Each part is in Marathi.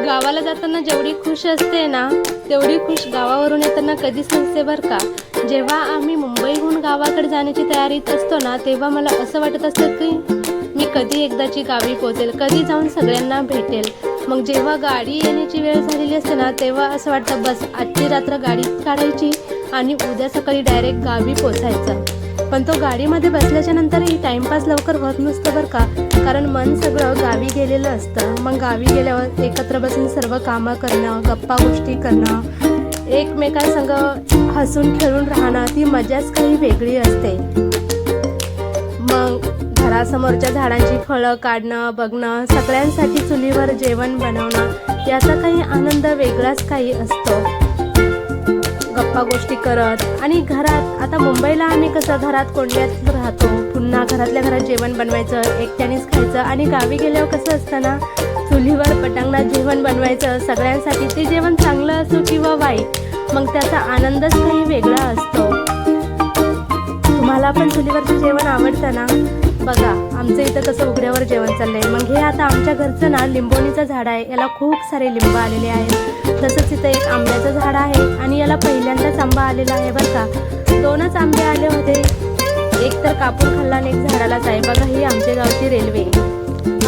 गावाला जाताना जेवढी खुश असते ना तेवढी खुश गावावरून येताना कधीच नसते बरं का। जेव्हा आम्ही मुंबईहून गावाकडे जाण्याची तयारीत असतो ना तेव्हा मला असं वाटत असतं की मी कधी एकदाची गावी पोहोचेल, कधी जाऊन सगळ्यांना भेटेल। मग जेव्हा गाडी येण्याची वेळ झालेली असते ना तेव्हा असं वाटतं बस आजची रात्र गाडीत काढायची आणि उद्या सकाळी डायरेक्ट गावी पोचायचं। पण तो गाडीमध्ये बसल्याच्या नंतरही टाइमपास लवकर होत नसतं बरं का, कारण मन सगळं गावी गेलेलं असतं। मग गावी गेल्यावर एकत्र बसून सर्व कामं करणं, गप्पा गोष्टी करणं, एकमेकांसंग हसून खेळून राहणं, ती मजाच काही वेगळी असते। मग घरासमोरच्या झाडांची फळं काढणं, बघणं, सगळ्यांसाठी चुलीवर जेवण बनवणं, याचा काही आनंद वेगळाच काही असतो। गप्पा गोष्टी करत आणि घरात, आता मुंबईला आम्ही कसं घरात कोंडल्यात राहतो, पुन्हा घरातल्या घरात जेवण बनवायचं, एकट्यानेच खायचं। आणि गावी गेल्यावर कसं असतं ना चुलीवर पटांगणात जेवण बनवायचं सगळ्यांसाठी, ते जेवण चांगलं असो किंवा वाईट, मग त्याचा आनंदच काही वेगळा असतो। तुम्हाला पण चुलीवरचं जेवण आवडतं ना? बघा आमचं इथं कसं उघड्यावर जेवण चाललंय। मग हे आता आमच्या घरचं ना लिंबोणीचं झाड आहे, याला खूप सारे लिंब आलेले आहेत। तसंच इथं एक आंब्याचं झाड आहे आणि याला पहिल्यांदाच आंबा आलेला आहे बरं का। 2च आंबे आले होते, एक तर कापून खाल्ला आणि एक झाडालाच आहे। बघा ही आमच्या गावची रेल्वे।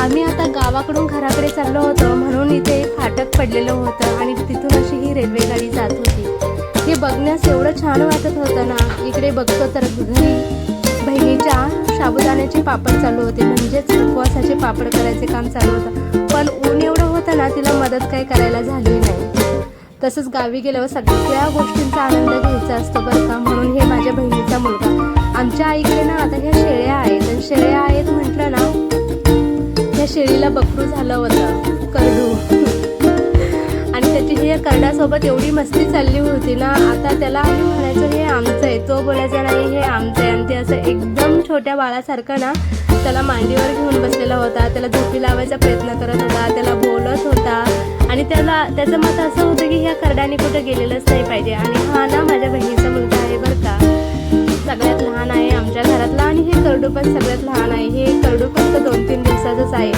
आम्ही आता गावाकडून घराकडे चाललो होतो म्हणून इथे एक फाटक पडलेलं होतं आणि तिथून अशी ही रेल्वे गाडी जात होती। हे बघण्यास एवढं छान वाटत होतं ना। इकडे बघतो तर घरी बहिणीच्या साबुदाण्याचे पापड चालू होते, म्हणजेच उपवासाचे पापड करायचे काम चालू होतं। पण ऊन एवढं होतं ना तिला मदत काही करायला झाली नाही। तसंच गावी गेल्यावर सगळ्या गोष्टींचा आनंद घ्यायचा असतो बरं का, म्हणून हे माझ्या बहिणीचा मुलगा। आमच्या आईकडे ना आता ह्या शेळ्या आहेत, आणि शेळ्या आहेत म्हटलं ना त्या शेळीला बकरू झालं होतं, करडू, आणि त्याची हे करडासोबत एवढी मस्ती चालली होती ना। आता त्याला आम्ही म्हणायचं हे आमचं आहे, तो बोलायचा नाही हे आमचं आहे, आणि ते असं एकदम छोट्या बाळासारखं ना त्याला मांडीवर घेऊन बसलेला होता, त्याला झोपी लावायचा प्रयत्न करत होता, त्याला बोलत होता, आणि त्याचं मत असं होतं की ह्या करड्याने कुठं गेलेलंच नाही पाहिजे। आणि हा ना माझ्या बहिणीचा मुलगा आहे बरं का, सगळ्यात लहान आहे आमच्या घरातला, आणि हे करडू पण सगळ्यात लहान आहे। हे करडू फक्त 2-3 दिवसाचंच आहे।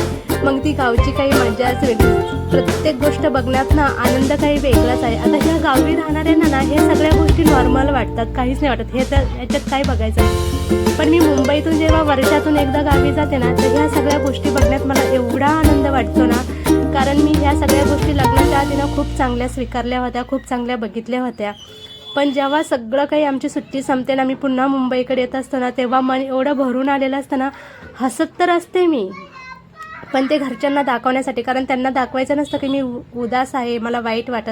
मग ती गावची काही मजाच वेगळी, प्रत्येक गोष्ट बघण्यात ना आनंद काही वेगळाच आहे। आता ह्या गावी राहणाऱ्यांना ना हे सगळ्या गोष्टी नॉर्मल वाटतात, काहीच नाही वाटत, हे तर याच्यात काय बघायचं आहे। पण मी मुंबईतून जेव्हा वर्षातून एकदा गावी जाते ना तर ह्या सगळ्या गोष्टी बघण्यात मला एवढा आनंद वाटतो ना, कारण मी ह्या सगळ्या गोष्टी लग्नाच्या आधीनं खूप चांगल्या स्वीकारल्या होत्या, खूप चांगल्या बघितल्या होत्या। पण जेव्हा सगळं काही आमची सुट्टी संपते ना, मी पुन्हा मुंबईकडे येत असतो ना, तेव्हा मन एवढं भरून आलेलं असतं ना, हसत तर असते मी, पण ते घरच्यांना दाखवण्यासाठी, कारण त्यांना दाखवायचं नसतं की मी उदास आहे, मला वाईट वाटत